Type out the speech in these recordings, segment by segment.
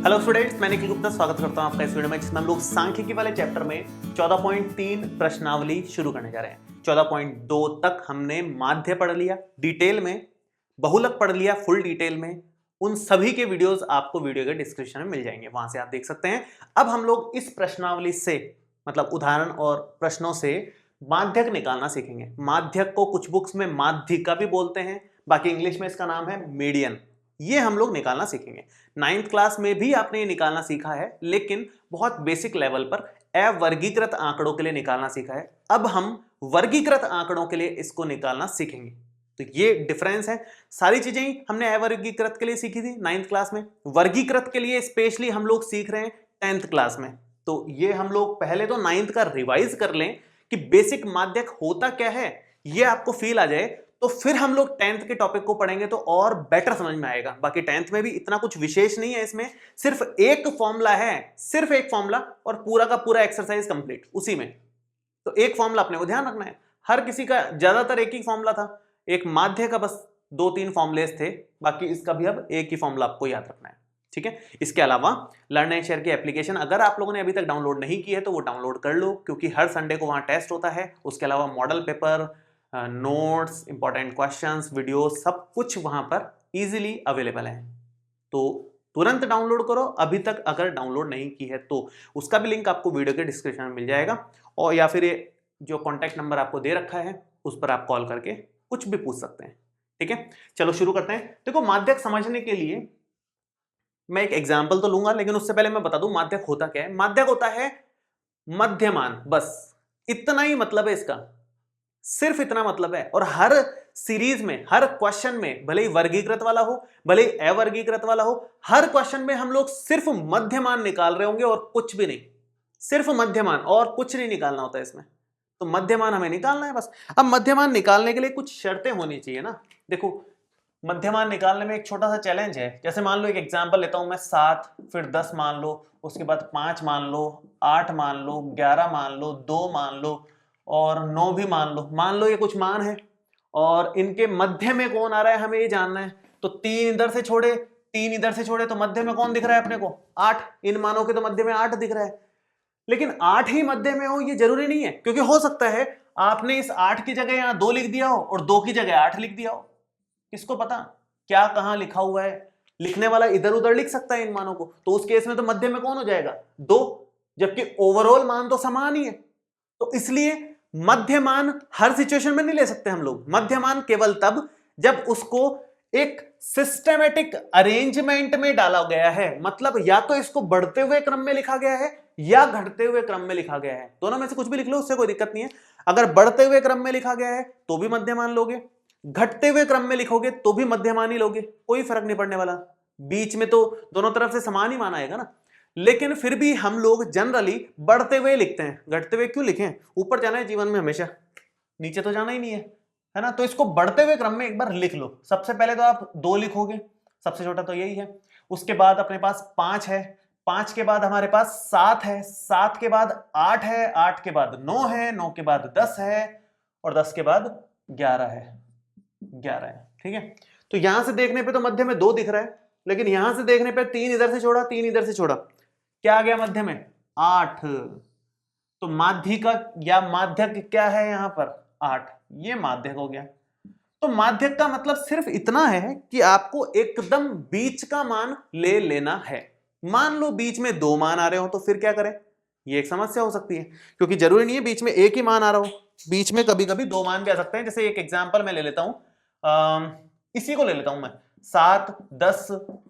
Hello students, मैं निखिल गुप्ता स्वागत करता हूं आपका इस वीडियो में, जिसमें हम लोग सांख्यिकी वाले चैप्टर में 14.3 प्रश्नावली शुरू करने जा रहे हैं। 14.2 तक हमने माध्य पढ़ लिया डिटेल में, बहुलक पढ़ लिया फुल डिटेल में। उन सभी के वीडियोस आपको वीडियो के डिस्क्रिप्शन में मिल जाएंगे, वहां से आप देख सकते हैं। अब हम लोग इस प्रश्नावली से मतलब उदाहरण और प्रश्नों से माध्यक निकालना सीखेंगे। माध्यक को कुछ बुक्स में माध्यिका भी बोलते हैं, बाकी इंग्लिश में इसका नाम है मीडियन। ये हम लोग निकालना सीखेंगे। 9th क्लास में भी आपने ये निकालना सीखा है, लेकिन बहुत बेसिक लेवल पर अवर्गीकृत आंकड़ों के लिए निकालना सीखा है। अब हम वर्गीकृत आंकड़ों के लिए इसको निकालना सीखेंगे। तो ये डिफरेंस है। सारी चीजें ही हमने अवर्गीकृत के लिए सीखी थी 9th क्लास में, वर्गीकृत के लिए स्पेशली हम लोग सीख रहे हैं 10th क्लास में। तो ये हम लोग पहले तो 9th का रिवाइज कर लें कि बेसिक माध्यक होता क्या है, ये आपको फील आ जाए, तो फिर हम लोग 10th के टॉपिक को पढ़ेंगे तो और बेटर समझ में आएगा। बाकी 10th में भी इतना कुछ विशेष नहीं है, इसमें सिर्फ एक फॉर्मूला है, सिर्फ एक फॉर्मूला, और पूरा का पूरा एक्सरसाइज कंप्लीट उसी में। तो एक फॉर्मूला अपने को ध्यान रखना है। हर किसी का ज्यादातर एक ही फॉर्मूला था, एक माध्य का बस 2-3 फॉर्मुलेस थे, बाकी इसका भी अब एक ही फॉर्मूला आपको याद रखना है, ठीक है। इसके अलावा लर्न एंड शेयर की एप्लीकेशन अगर आप लोगों ने अभी तक डाउनलोड नहीं की है तो वो डाउनलोड कर लो, क्योंकि हर संडे को वहां टेस्ट होता है। उसके अलावा model paper, notes, important questions, video, सब कुछ वहां पर इजीली अवेलेबल है। तो तुरंत डाउनलोड करो, अभी तक अगर डाउनलोड नहीं की है तो। उसका भी लिंक आपको वीडियो के डिस्क्रिप्शन में मिल जाएगा, और या फिर ये जो कॉन्टैक्ट नंबर आपको दे रखा है उस पर आप कॉल करके कुछ भी पूछ सकते हैं, ठीक है। चलो शुरू करते हैं। देखो, माध्यक समझने के लिए मैं एक एग्जाम्पल तो लूंगा, लेकिन उससे पहले मैं बता दूं माध्यक होता क्या है। माध्यक होता है मध्यमान, बस इतना ही मतलब है इसका, सिर्फ इतना मतलब है। और हर सीरीज में, हर क्वेश्चन में, भले ही वर्गीकृत वाला हो भले ही अवर्गीकृत वाला हो, हर क्वेश्चन में हम लोग सिर्फ मध्यमान निकाल रहे होंगे और कुछ भी नहीं, सिर्फ मध्यमान और कुछ नहीं निकालना होता है इसमें। तो मध्यमान हमें निकालना है बस। अब मध्यमान निकालने के लिए कुछ शर्तें होनी चाहिए ना। देखो, मध्यमान निकालने में एक छोटा सा चैलेंज है। जैसे मान लो, एक एग्जांपल लेता हूं मैं, 7 फिर 10 मान लो, उसके बाद 5 मान लो, 8 मान लो, 11 मान लो, 2 मान लो और 9 भी मान लो। मान लो ये कुछ मान है और इनके मध्य में कौन आ रहा है हमें ये जानना है। तो 3 इधर से छोड़े, 3 इधर से छोड़े, तो मध्य में कौन दिख रहा है अपने को? 8। इन मानों के तो मध्य में 8 दिख रहा है, लेकिन 8 ही मध्य में हो ये जरूरी नहीं है, क्योंकि हो सकता है आपने इस 8 की जगह यहां 2 लिख दिया हो और 2 की जगह 8 लिख दिया हो। किसको पता क्या कहां लिखा हुआ है। लिखने वाला इधर उधर लिख सकता है इन मानों को, तो उस केस में तो मध्य में कौन हो जाएगा? 2, जबकि ओवरऑल मान तो समान ही है। तो इसलिए मध्यमान हर सिचुएशन में नहीं ले सकते हम लोग। मध्यमान केवल तब जब उसको एक सिस्टेमेटिक अरेंजमेंट में डाला गया है, मतलब या तो इसको बढ़ते हुए क्रम में लिखा गया है या घटते हुए क्रम में लिखा गया है। दोनों में से कुछ भी लिख लो, उससे कोई दिक्कत नहीं है। अगर बढ़ते हुए क्रम में लिखा गया है तो भी मध्यमान लोगे, घटते हुए क्रम में लिखोगे तो भी मध्यमान ही लोगे, कोई फर्क नहीं पड़ने वाला। बीच में तो दोनों तरफ से समान ही माना आएगा ना। लेकिन फिर भी हम लोग जनरली बढ़ते हुए लिखते हैं। घटते हुए क्यों लिखें? ऊपर जाना है जीवन में हमेशा, नीचे तो जाना ही नहीं है ना। तो इसको बढ़ते हुए क्रम में एक बार लिख लो। सबसे पहले तो आप 2 लिखोगे, सबसे छोटा तो यही है। उसके बाद अपने पास 5 है, 5 के बाद हमारे पास 7 है, 7 के बाद 8 है, 8 के बाद 9 है, 9 के बाद 10 है और 10 के बाद 11 है, 11 है, ठीक है। तो यहां से देखने पे तो मध्य में 2 दिख रहा है, लेकिन यहां से देखने पे 3 इधर से छोड़ा, 3 इधर से छोड़ा, क्या आ गया मध्य में? 8। तो माध्यिका या माध्यक क्या है यहां पर? 8। ये माध्यक हो गया। तो माध्यक का मतलब सिर्फ इतना है कि आपको एकदम बीच का मान ले लेना है। मान लो बीच में 2 मान आ रहे हो, तो फिर क्या करें? ये एक समस्या हो सकती है, क्योंकि जरूरी नहीं है बीच में एक ही मान आ रहा हो, बीच में कभी कभी 2 मान भी आ सकते हैं। जैसे एक एग्जांपल मैं ले लेता हूं, इसी को ले लेता हूं मैं, 7, 10,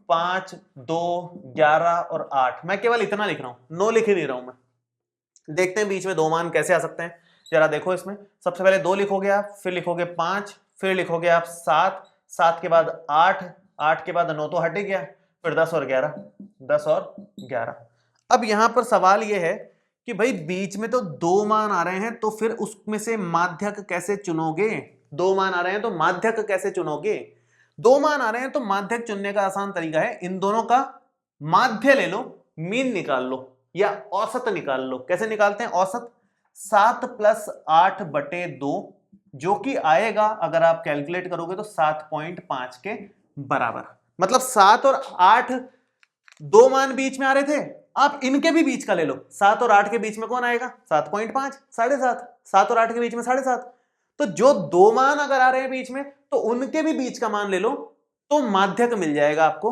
5, 2, 11 और 8। मैं केवल इतना लिख रहा हूं, 9 लिख ही नहीं रहा हूं मैं। देखते हैं बीच में 2 मान कैसे आ सकते हैं। जरा देखो, इसमें सबसे पहले 2 लिखोगे आप, फिर लिखोगे 5, फिर लिखोगे आप 7, 7 के बाद 8, 8 के बाद 9 तो हट ही गया, फिर 10 और 11, 10 और 11। अब यहां पर सवाल यह है कि भाई बीच में तो 2 मान आ रहे हैं, तो फिर उसमें से माध्यक कैसे चुनोगे? 2 मान आ रहे हैं तो माध्यक कैसे चुनोगे? 2 मान आ रहे हैं तो माध्यक चुनने का आसान तरीका है, इन दोनों का माध्य ले लो, मीन निकाल लो या औसत निकाल लो। कैसे निकालते हैं औसत? 7 + 8/2, जो कि आएगा अगर आप कैलकुलेट करोगे तो 7.5 के बराबर। मतलब 7 और 8 दो मान बीच में आ रहे थे, आप इनके भी बीच का ले लो। 7 और 8 के बीच में कौन आएगा? 7.5, 7.5। 7 और 8 के बीच में 7.5। तो जो दो मान अगर आ रहे हैं बीच में, तो उनके भी बीच का मान ले लो, तो माध्यक मिल जाएगा आपको।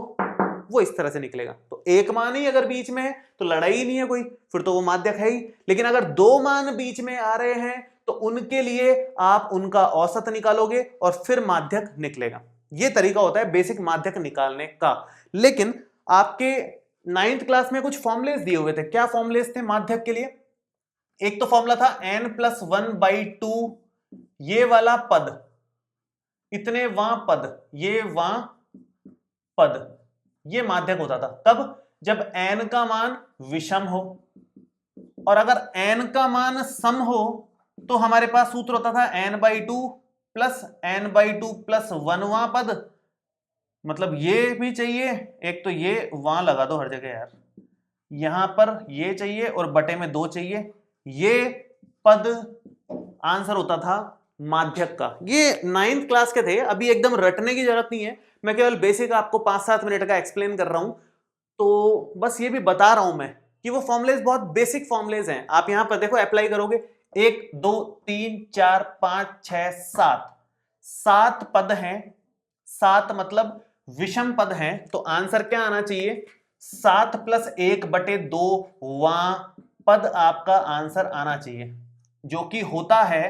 वो इस तरह से निकलेगा। तो एक मान ही अगर बीच में है तो लड़ाई ही नहीं है कोई, फिर तो वो माध्यक है ही। लेकिन अगर दो मान बीच में आ रहे हैं तो उनके लिए आप उनका औसत निकालोगे और फिर माध्यक निकलेगा। ये तरीका होता है बेसिक माध्यक निकालने का। लेकिन आपके 9th क्लास में कुछ फॉर्मुलेस दिए हुए थे। क्या फॉर्मुलेस थे माध्यक के लिए? एक तो फॉर्मूला था n+1/2, ये वाला पद, इतने वहां पद, ये वहां पद, ये माध्यक होता था। कब? जब n का मान विषम हो, और अगर n का मान सम हो तो हमारे पास सूत्र होता था n/2 प्लस n/2 प्लस 1वां पद। मतलब ये भी चाहिए, एक तो ये वहां लगा दो हर जगह यार, यहां पर ये चाहिए और बटे में 2 चाहिए, ये पद आंसर होता था माध्यक का। ये 9th क्लास के थे, अभी एकदम रटने की जरूरत नहीं है, मैं केवल बेसिक आपको 5-7 मिनट का एक्सप्लेन कर रहा हूं। तो बस ये भी बता रहा हूं मैं कि वो फॉर्मुलेज बहुत बेसिक फॉर्मुलेज हैं। आप यहां पर देखो अप्लाई करोगे, 1 2 3 4 5 6 7, 7 पद हैं। 7 मतलब विषम पद हैं, तो आंसर क्या आना चाहिए? 7 + 1/2 वां पद आपका आंसर आना चाहिए, जो कि होता है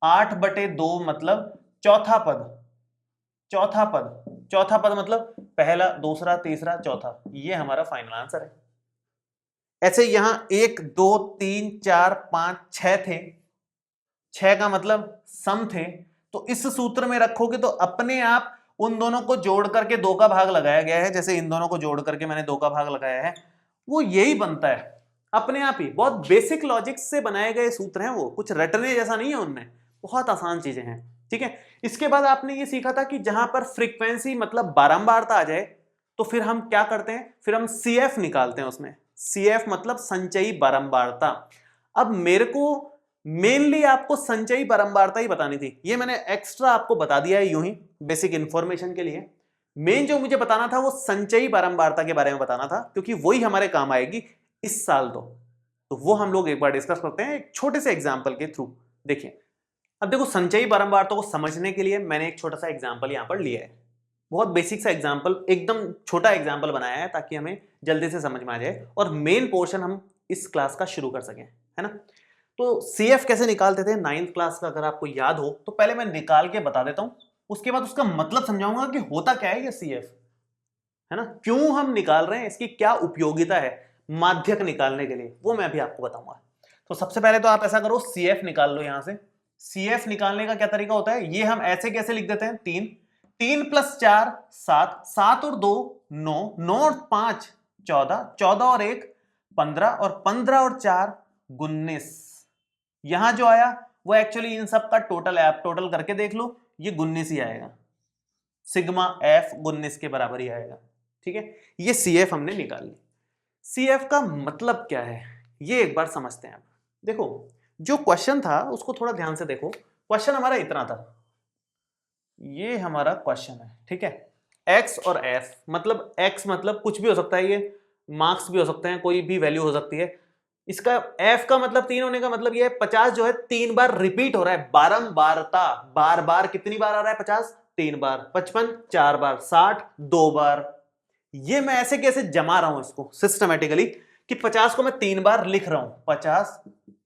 8/2, मतलब चौथा पद। चौथा पद, चौथा पद मतलब पहला, दूसरा, तीसरा, चौथा, ये हमारा फाइनल आंसर है। ऐसे यहां 1 2 3 4 5 6 थे, 6 का मतलब सम थे, तो इस सूत्र में रखोगे तो अपने आप उन दोनों को जोड़ करके 2 का भाग लगाया गया है। जैसे इन दोनों को जोड़ करके मैंने 2 का भाग लगाया है, वो यही बनता है अपने आप ही। बहुत बेसिक लॉजिक से बनाए गए सूत्र हैं, वो कुछ रटने जैसा नहीं है उनमें, बहुत आसान चीजें हैं। ठीक है, इसके बाद आपने ये सीखा था कि जहां पर फ्रीक्वेंसी मतलब बारंबारता आ जाए तो फिर हम क्या करते हैं? फिर हम CF निकालते हैं उसमें। CF मतलब संचयी बारंबारता। अब मेरे को मेनली आपको संचयी बारंबारता ही बतानी थी, ये मैंने एक्स्ट्रा आपको बता दिया है यूं ही बेसिक इंफॉर्मेशन के लिए। मेन जो मुझे बताना था वो संचयी बारंबारता के बारे में बताना था, क्योंकि वही हमारे काम आएगी इस साल। तो वो हम लोग एक बार डिस्कस करते हैं एक छोटे से एग्जाम्पल के थ्रू। देखिए, अब देखो संचयी बारंबारता को समझने के लिए मैंने एक छोटा सा एग्जाम्पल यहां पर लिया है। बहुत बेसिक सा एग्जाम्पल, एकदम छोटा एग्जाम्पल बनाया है ताकि हमें जल्दी से समझ में आ जाए और मेन पोर्शन हम इस क्लास का शुरू कर सकें, है ना। तो CF कैसे निकालते थे 9th क्लास का, अगर आपको याद हो तो पहले मैं निकाल के बता देता हूं, उसके बाद उसका मतलब समझाऊंगा कि होता क्या है ये CF, है ना, क्यों हम निकाल रहे हैं, इसकी क्या उपयोगिता है माध्यक निकालने के लिए, वो मैं अभी आपको बताऊंगा। तो सबसे पहले तो आप ऐसा करो, CF निकाल लो यहां से। CF निकालने का क्या तरीका होता है, ये हम ऐसे कैसे लिख देते हैं, 3 3 + 4 7, 7 और 2 9, 9 और 5 14, 14 और 1 15, और 15 और 4 19। यहां जो आया वो एक्चुअली इन सब का टोटल है, आप टोटल करके देख लो, ये 19 ही आएगा। सिग्मा F 19 के बराबर ही आएगा। ठीक है, ये CF हमने निकाल ली। CF का मतलब क्या है ये एक बार समझते हैं। देखो, जो क्वेश्चन था उसको थोड़ा ध्यान से देखो। क्वेश्चन हमारा इतना था, ये हमारा क्वेश्चन है, ठीक है। X और F मतलब X मतलब कुछ भी हो सकता है, ये मार्क्स भी हो सकते हैं, कोई भी वैल्यू हो सकती है। इसका F का मतलब 3 होने का मतलब ये है 50 जो है 3 बार रिपीट हो रहा है, बारंबारता, बार बार कितनी बार आ रहा है 50, 3 बार, 55 4 बार, 60 2 बार। ये मैं ऐसे कैसे जमा रहा हूं इसको सिस्टमेटिकली कि 50 को मैं 3 बार लिख रहा हूं, 50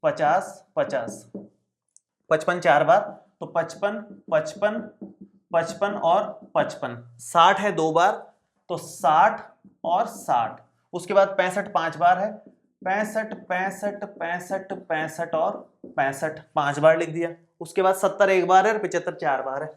50 50, 55 4 बार तो 55 55 55 और 55, 60 है 2 बार तो 60 और 60, उसके बाद 65 5 बार है, 65 65 65 65 और 65 5 बार लिख दिया। उसके बाद 70 1 बार है और 75 4 बार है।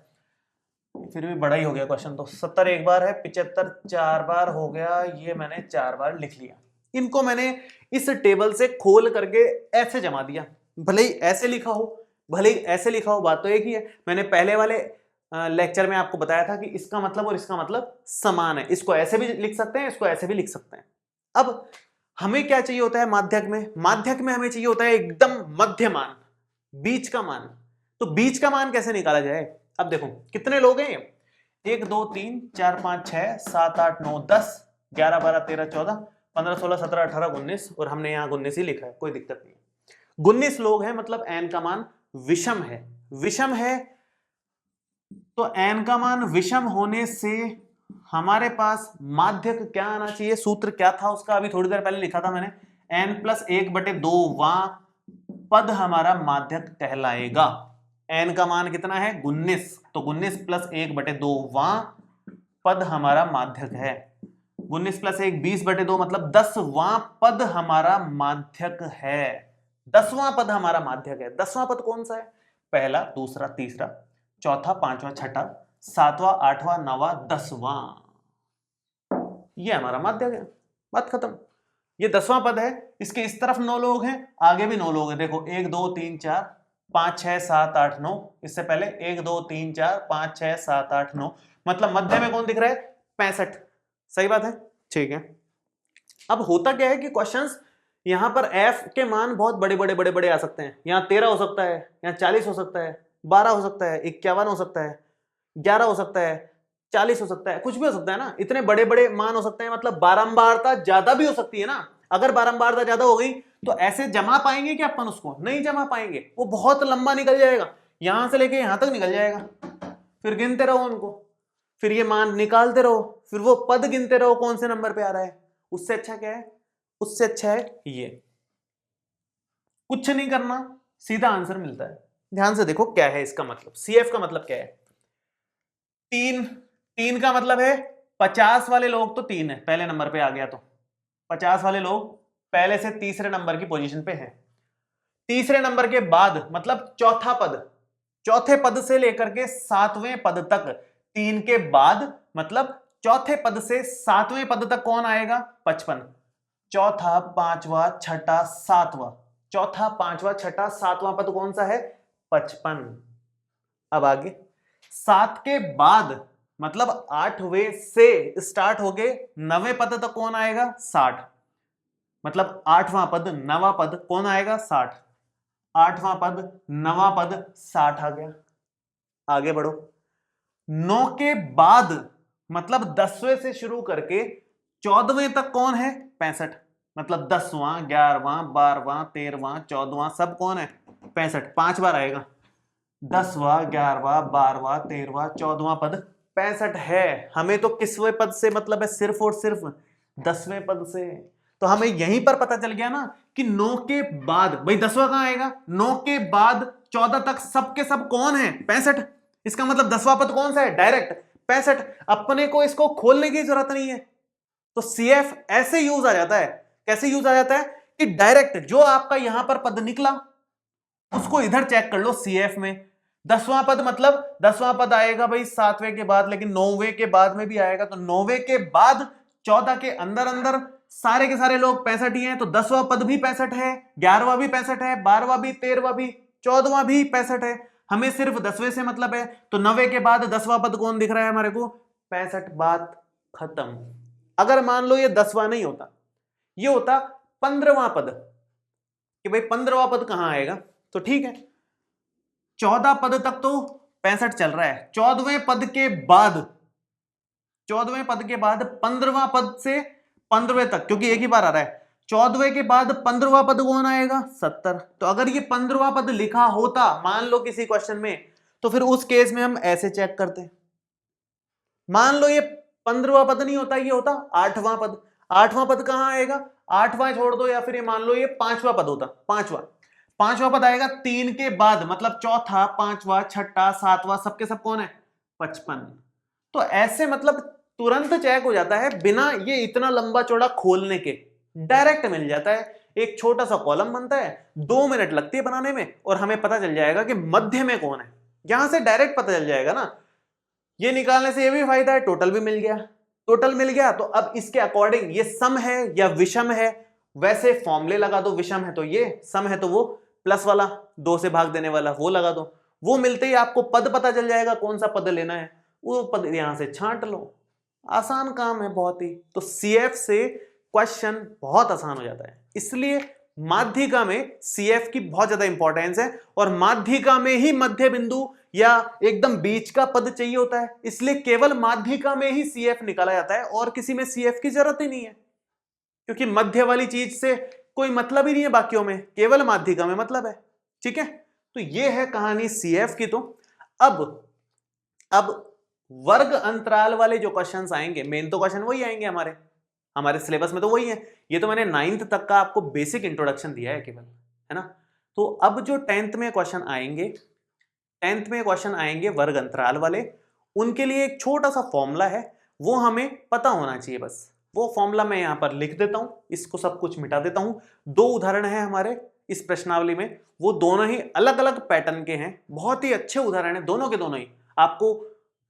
फिर भी बड़ा ही हो गया क्वेश्चन, तो 70 1 बार है, 75 4 बार हो गया, ये मैंने 4 बार लिख लिया। इनको मैंने इस टेबल से खोल करके ऐसे जमा दिया, भले ही ऐसे लिखा हो भले ही ऐसे लिखा हो, बात तो एक ही है। मैंने पहले वाले लेक्चर में आपको बताया था कि इसका मतलब और इसका मतलब समान है, इसको ऐसे भी लिख सकते हैं, इसको ऐसे भी लिख सकते हैं। अब हमें क्या चाहिए होता है माध्यक में, माध्यक में हमें चाहिए होता है एकदम मध्य मान, बीच का मान। तो बीच का मान कैसे निकाला जाए, अब देखो कितने लोग हैं, 1 2 3 4 5 6 7 8 9 10, 11 12 13 14 15 16 17 18 19 और हमने यहाँ 19 ही लिखा है, कोई दिक्कत नहीं है। 19 लोग हैं मतलब n का मान विषम है। विषम है तो n का मान विषम होने से हमारे पास माध्यक क्या आना चाहिए, सूत्र क्या था उसका, अभी थोड़ी देर पहले लिखा था मैंने, n+1/2 वां पद हमारा माध्यक कहलाएगा। n का मान कितना है 19, तो 19 + 1/2 वां पद हमारा माध्यक है। 19 + 1 20/2 मतलब 10वां पद हमारा माध्यक है। 10वां पद हमारा माध्यक है। 10वां पद कौन सा है? पहला, दूसरा, तीसरा, चौथा, पांचवा, छठा, सातवां, आठवां, नौवां, 10वां, ये हमारा माध्यक है। बात खत्म। ये 10वां पद है, इसके इस तरफ 9 लोग हैं, आगे भी 9 लोग हैं। देखो 1 2 3 4 5 6 7 8 9, इससे पहले 1 2 3 4 5 6 7 8 9, मतलब मध्य में कौन दिख रहा है? 65। सही बात है, ठीक है। अब होता क्या है कि क्वेश्चंस यहां पर f के मान बहुत बड़े बड़े बड़े बड़े आ सकते हैं। यहाँ 13 हो सकता है, यहाँ 40 हो सकता है, 12 हो सकता है, 51 हो सकता है, 11 हो सकता है, 40 हो सकता है, कुछ भी हो सकता है ना। इतने बड़े बड़े मान हो सकते हैं, मतलब बारंबारता ज्यादा भी हो सकती है ना। अगर बारंबारता ज्यादा हो गई तो ऐसे जमा पाएंगे कि अपन उसको नहीं जमा पाएंगे, वो बहुत लंबा निकल जाएगा, यहां से लेके यहां तक निकल जाएगा। फिर गिनते रहो उनको, फिर ये मान निकालते रहो, फिर वो पद गिनते रहो कौन से नंबर पे आ रहा है। उससे अच्छा क्या है? उससे अच्छा है ये, कुछ नहीं करना, सीधा आंसर मिलता है। ध्यान से देखो क्या है इसका मतलब। CF का मतलब क्या है? 3 का मतलब है 50 वाले लोग तो 3 है, पहले नंबर पे आ गया, तो 50 वाले लोग पहले से तीसरे नंबर की पोजीशन पे हैं। तीसरे नंबर के बाद मतलब चौथा पद, चौथे पद से लेकर के 7वें पद तक, 3 के बाद मतलब चौथे पद से 7वें पद तक कौन आएगा? 55। चौथा, पांचवा, छठा, सातवां, चौथा, पांचवा, छठा, सातवां पद कौन सा है? 55। अब आगे 7 के बाद मतलब 8वें से स्टार्ट हो गए 9वें पद तक कौन आएगा? 60। मतलब 8वां पद, 9वां पद कौन आएगा? 60। 8वां पद, 9वां पद, 60 आ गया। आगे बढ़ो, 9 के बाद मतलब 10वें से शुरू करके 14वें तक कौन है? 65। मतलब 10वां, 11वां, 12वां, 13वां, 14वां सब कौन है? 65। 5 बार आएगा। 10वां, 11वां, 12वां, 13वां, 14वां पद 65 है। हमें तो किसवें पद से मतलब है? सिर्फ और सिर्फ 10वें पद से। तो हमें यहीं पर पता चल गया ना कि 9 के बाद, भाई 10वां कहां आएगा? 9 के बाद 14 तक सब के सब कौन है? 65। इसका मतलब 10वां पद कौन सा है? डायरेक्ट 65। अपने को इसको खोलने की जरूरत नहीं है। तो CF ऐसे यूज आ जाता है। कैसे यूज आ जाता है? कि डायरेक्ट जो आपका यहां पर पद निकला उसको इधर चेक कर लो CF में। 10वां पद मतलब 10वां पद आएगा भाई 7वें के बाद, लेकिन 9वें के बाद में भी आएगा। तो 9वें के बाद 14 के अंदर अंदर सारे के सारे लोग 65 ही हैं, तो 10वां पद भी 65 है, 11वां भी 65 है, 12वां भी, 13वां भी, 14वां भी 65 है। हमें सिर्फ 10वें से मतलब है। तो 9वें के बाद 10वां पद कौन दिख रहा है हमारे को? 65। बात खत्म। अगर मान लो ये 10वां नहीं होता, ये होता 15वां पद, कि भाई 15वां पद कहां आएगा? तो ठीक है, 14 पद तक तो 65 चल रहा है। 14वें पद के बाद, 14वें पद के बाद 15वां पद से 15वें तक, क्योंकि एक ही बार आ रहा है, 14वें के बाद 15वां पद कौन आएगा? 70। तो अगर ये 15वां पद लिखा होता मान लो किसी क्वेश्चन में, तो फिर उस केस में हम ऐसे चेक करते। मान लो ये 15वां पद नहीं होता, ये होता 8वां पद। 8वां पद कहां आएगा? 8वां छोड़ दो, या फिर ये मान लो ये 5वां पद होता। 5वां पद आएगा 3 के बाद, मतलब चौथा, 5वां, छठा, 7वां सबके सब कौन है? 55। तो ऐसे मतलब तुरंत चेक हो जाता है, बिना ये इतना लंबा चौड़ा खोलने के डायरेक्ट मिल जाता है। एक छोटा सा कॉलम बनता है, 2 मिनट लगती है बनाने में, और हमें पता चल जाएगा कि मध्य में कौन है। यहां से डायरेक्ट पता चल जाएगा ना। ये निकालने से ये भी फायदा है, टोटल भी मिल गया। टोटल मिल गया तो अब इसके अकॉर्डिंग ये सम है या विषम है, वैसे फॉर्मूले लगा दो। विषम है तो ये, सम है तो वो प्लस वाला 2 से भाग देने वाला वो लगा दो। वो मिलते ही आपको पद पता चल जाएगा, कौन सा पद लेना है, वो पद यहां से छांट लो। आसान काम है बहुत ही। तो CF से क्वेश्चन बहुत आसान हो जाता है। इसलिए माध्यिका में CF की बहुत ज्यादा इंपॉर्टेंस है, और माध्यिका में ही मध्य बिंदु या एकदम बीच का पद चाहिए होता है, इसलिए केवल माध्यिका में ही CF निकाला जाता है और किसी में CF की जरूरत ही नहीं है, क्योंकि मध्य वाली चीज से कोई मतलब ही नहीं है बाकियों में, केवल माध्यिका में मतलब है। ठीक है, तो ये है कहानी CF की। तो अब वर्ग अंतराल वाले जो क्वेश्चंस आएंगे, मेन तो क्वेश्चन वही आएंगे हमारे सिलेबस में, तो वही है। ये तो मैंने 9th तक का आपको बेसिक इंट्रोडक्शन दिया है केवल, है ना। तो अब जो 10th में क्वेश्चन आएंगे वर्ग अंतराल वाले, उनके लिए एक छोटा सा फॉर्मूला है, वो हमें पता होना चाहिए बस। वो फॉर्मूला मैं यहां पर लिख देता हूं, इसको सब कुछ मिटा देता हूं। 2 उदाहरण है हमारे इस प्रश्नावली में, वो दोनों ही अलग अलग पैटर्न के हैं, बहुत ही अच्छे उदाहरण है दोनों के दोनों ही। आपको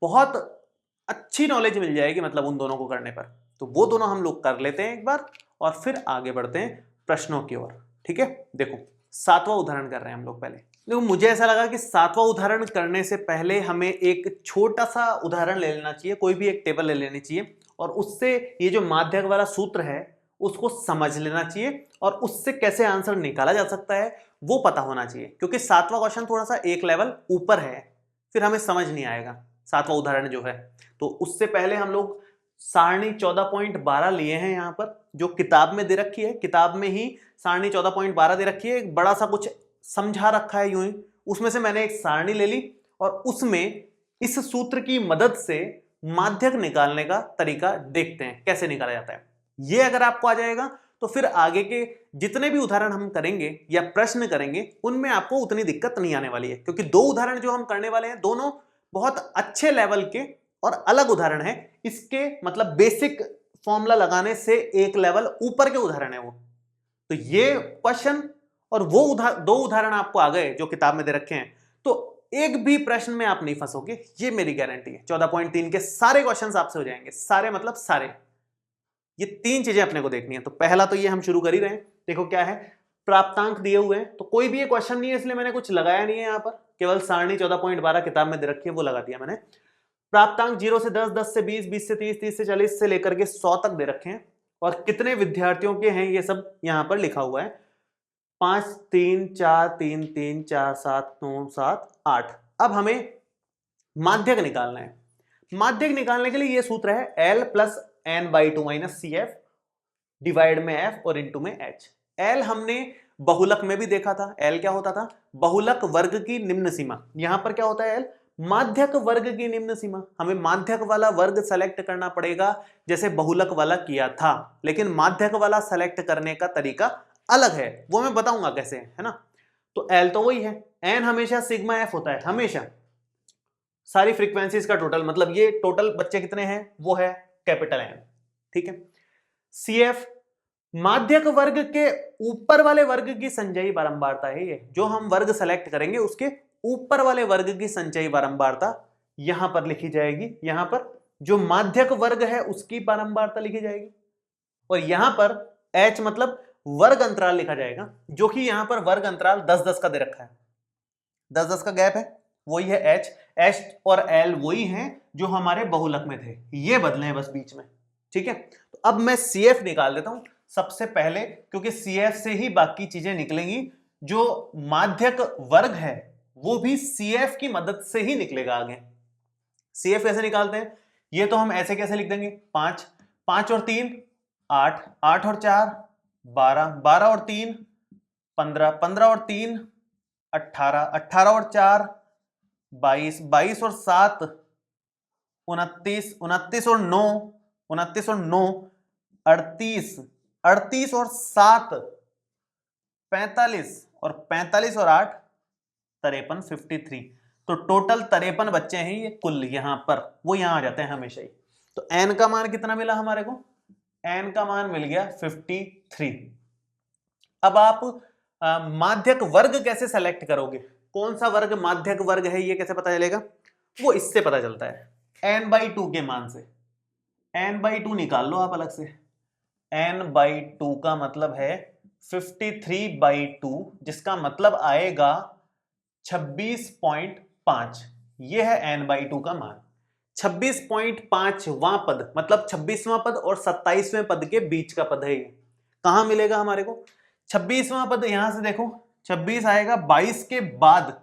बहुत अच्छी नॉलेज मिल जाएगी मतलब उन दोनों को करने पर। तो वो दोनों हम लोग कर लेते हैं एक बार और फिर आगे बढ़ते हैं प्रश्नों की ओर। ठीक है, देखो 7वां उदाहरण कर रहे हैं हम लोग पहले। देखो मुझे ऐसा लगा कि 7वां उदाहरण करने से पहले हमें एक छोटा सा उदाहरण ले लेना चाहिए, कोई भी एक टेबल ले लेनी चाहिए और उससे ये जो माध्यक वाला सूत्र है उसको समझ लेना चाहिए और उससे कैसे आंसर निकाला जा सकता है वो पता होना चाहिए, क्योंकि 7वां क्वेश्चन थोड़ा सा एक लेवल ऊपर है, फिर हमें समझ नहीं आएगा 7वां उदाहरण जो है। तो उससे पहले हम लोग सारणी 14.12 लिए हैं यहाँ पर, जो किताब में दे रखी है, किताब में ही सारणी 14.12 दे रखी है, एक बड़ा सा कुछ समझा रखा है यूं ही। उसमें से मैंने एक सारणी ले ली और उसमें इस सूत्र की मदद से माध्यक निकालने का तरीका देखते हैं कैसे निकाला जाता है। ये अगर आपको आ जाएगा तो फिर आगे के जितने भी उदाहरण हम करेंगे या प्रश्न करेंगे उनमें आपको उतनी दिक्कत नहीं आने वाली है, क्योंकि 2 उदाहरण जो हम करने वाले हैं दोनों बहुत अच्छे लेवल के और अलग उदाहरण है। इसके मतलब बेसिक फॉर्मूला लगाने से एक लेवल ऊपर के उदाहरण है वो। तो ये क्वेश्चन और वो 2 उदाहरण आपको आ गए जो किताब में दे रखे हैं, तो एक भी प्रश्न में आप नहीं फंसोगे, ये मेरी गारंटी है। 14.3 के सारे क्वेश्चंस आपसे हो जाएंगे, सारे मतलब सारे। ये 3 चीजें अपने को देखनी है। तो पहला तो ये हम शुरू कर ही रहे हैं। देखो क्या है, प्राप्तांक दिए हुए हैं, तो कोई भी ये क्वेश्चन नहीं है इसलिए मैंने कुछ लगाया नहीं है यहाँ पर, केवल सारणी 14.12 किताब में दे रखी है वो लगा दिया मैंने। प्राप्तांक 0 से 10, 10 से 20, 20 से 30, 30 से 40 से लेकर के 100 तक दे रखे हैं और कितने विद्यार्थियों के हैं ये सब यहाँ पर लिखा हुआ है। 5 3 4 3 3 4 7 9 7 8। अब हमें माध्यक निकालना है। माध्यक निकालने के लिए ये सूत्र है L plus n/2 minus CF divide में F और इंटू में H। L हमने बहुलक में भी देखा था, L क्या होता था, बहुलक वर्ग की निम्न सीमा। यहां पर क्या होता है L, माध्यक वर्ग की निम्न सीमा। हमें माध्यक वाला वर्ग सेलेक्ट करना पड़ेगा जैसे बहुलक वाला किया था, लेकिन माध्यक वाला सेलेक्ट करने का तरीका अलग है, वो मैं बताऊंगा कैसे, है ना। तो L तो वही है, n हमेशा सिग्मा F होता है, हमेशा सारी फ्रीक्वेंसीज का टोटल, मतलब ये टोटल बच्चे कितने हैं वो है कैपिटल N। ठीक है, CF माध्यक वर्ग के ऊपर वाले वर्ग की संचयी बारंबारता है। ये जो हम वर्ग सेलेक्ट करेंगे उसके ऊपर वाले वर्ग की संचयी बारंबारता यहां पर लिखी जाएगी। यहां पर जो माध्यक वर्ग है उसकी बारंबारता लिखी जाएगी और यहां पर H मतलब वर्ग अंतराल लिखा जाएगा, जो कि यहां पर वर्ग अंतराल 10-10 का दे रखा है, 10-10 का गैप है, वही है H। H और L वही हैं जो हमारे बहुलक में थे, ये बदले हैं बस बीच में। ठीक है, तो अब मैं CF निकाल देता हूं सबसे पहले, क्योंकि CF से ही बाकी चीजें निकलेंगी। जो माध्यक वर्ग है वो भी CF की मदद से ही निकलेगा आगे। CF कैसे निकालते हैं, ये तो हम ऐसे कैसे लिख देंगे, 5 5 और 3 8, 8 और 4 12, 12 और 3 15, 15 और 3 18, 18 और 4 22, 22 और 7 29, 29 और 9 29 और 9 38, 38 और 7 45 और 45 और 8 53, 53। तो टोटल 53 बच्चे हैं ये कुल, यहां पर वो यहां आ जाते हैं हमेशा ही। तो n का मान कितना मिला हमारे को, n का मान मिल गया 53। अब आप माध्यक वर्ग कैसे सेलेक्ट करोगे, कौन सा वर्ग माध्यक वर्ग है ये कैसे पता चलेगा, वो इससे पता चलता है n/2 के मान से। n/2 निकाल लो आप अलग से, n/2 का मतलब है 53/2, जिसका मतलब आएगा 26.5। ये है n/2 का मान। 26.5वां पद मतलब 26वां पद और 27वें पद के बीच का पद है ये। कहां मिलेगा हमारे को, 26वां पद यहां से देखो, 26 आएगा 22 के बाद,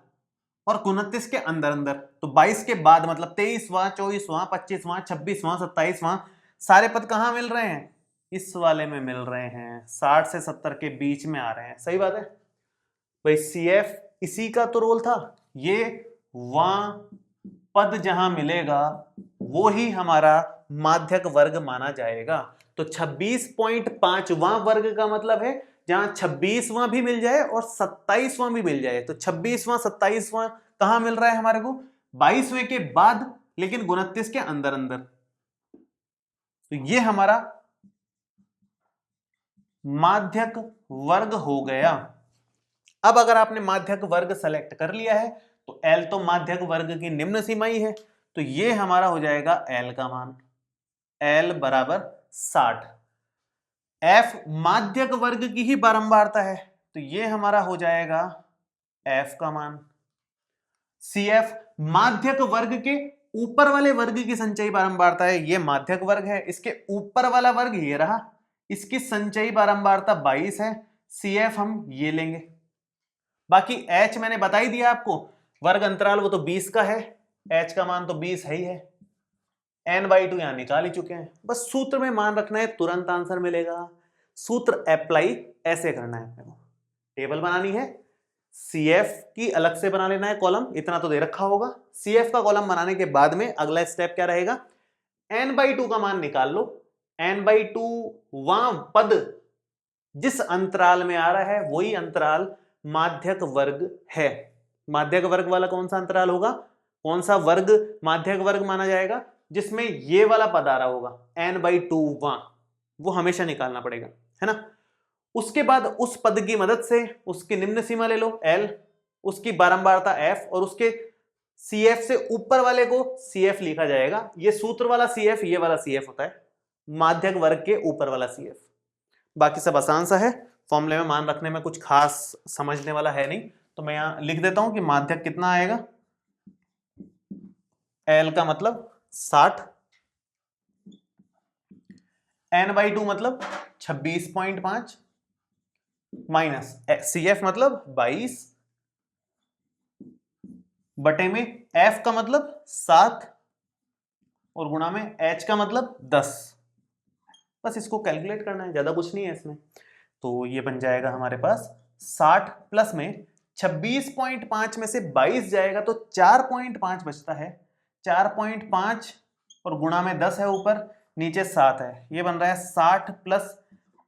और 29 के अंदर अंदर, तो 22 के बाद मतलब 23वां, 24वां, 25वां, 26वां, 27वां, सारे पद कहां मिल रहे हैं? इस वाले में मिल रहे हैं, 60 से 70 के बीच में आ रहे हैं। सही बात है भाई, CF इसी का तो रोल था, ये वहां पद जहां मिलेगा वो ही हमारा माध्यक वर्ग माना जाएगा। तो 26.5वां वर्ग का मतलब है जहां 26वां भी मिल जाए और 27वां भी मिल जाए। तो 26वां 27वां कहां मिल रहा है हमारे को? 22वें के बाद, लेकिन 29 के अंदर अंदर। तो ये हमारा माध्यक वर्ग हो गया। अब अगर आपने माध्यक वर्ग सेलेक्ट कर लिया है तो L तो माध्यक वर्ग की निम्न सीमा ही है, तो ये हमारा हो जाएगा L का मान, L बराबर 60। F माध्यक वर्ग की ही बारंबारता है, तो ये हमारा हो जाएगा F का मान। CF माध्यक वर्ग के ऊपर वाले वर्ग की संचयी बारंबारता है, ये माध्यक वर्ग है, इसके ऊपर वाला वर्ग ये रहा, इसकी संचयी बारंबारता 22 है। CF हम ये लेंगे। बाकी H मैंने बता ही दिया आपको, वर्ग अंतराल वो तो 20 का है, H का मान तो 20 है ही है। n/2 यहां निकाल ही चुके हैं, बस सूत्र में मान रखना है, तुरंत आंसर मिलेगा। सूत्र अप्लाई ऐसे करना है अपने को, टेबल बनानी है, CF की अलग से बना लेना है कॉलम, इतना तो दे रखा होगा। CF का कॉलम बनाने के बाद में अगला स्टेप क्या रहेगा? n/2 का मान निकाल लो। n/2 वहां पद जिस अंतराल में आ रहा है वही अंतराल माध्यक वर्ग है। माध्यक वर्ग वाला कौन सा अंतराल होगा? कौन सा वर्ग माध्यक वर्ग माना जाएगा? जिसमें ये वाला पद आ रहा होगा n/2 वहां, वो हमेशा निकालना पड़ेगा, है ना। उसके बाद उस पद की मदद से उसकी निम्न सीमा ले लो L, उसकी बारंबारता F, और उसके CF से ऊपर वाले को CF लिखा जाएगा। ये सूत्र वाला CF, ये वाला CF होता है माध्यक वर्ग के ऊपर वाला CF। बाकी सब आसान सा है, फॉर्मूले में मान रखने में कुछ खास समझने वाला है नहीं। तो मैं यहां लिख देता हूं कि माध्यक कितना आएगा, L का मतलब 60, n/2 मतलब 26.5 माइनस CF मतलब 22 बटे में F का मतलब 7 और गुणा में H का मतलब 10। बस इसको कैलकुलेट करना है, ज्यादा कुछ नहीं है इसमें। तो ये बन जाएगा हमारे पास 60 प्लस में 26.5 में से 22 जाएगा तो 4.5 बचता है, 4.5 और गुणा में 10 है ऊपर, नीचे 7 है, ये बन रहा है 60 प्लस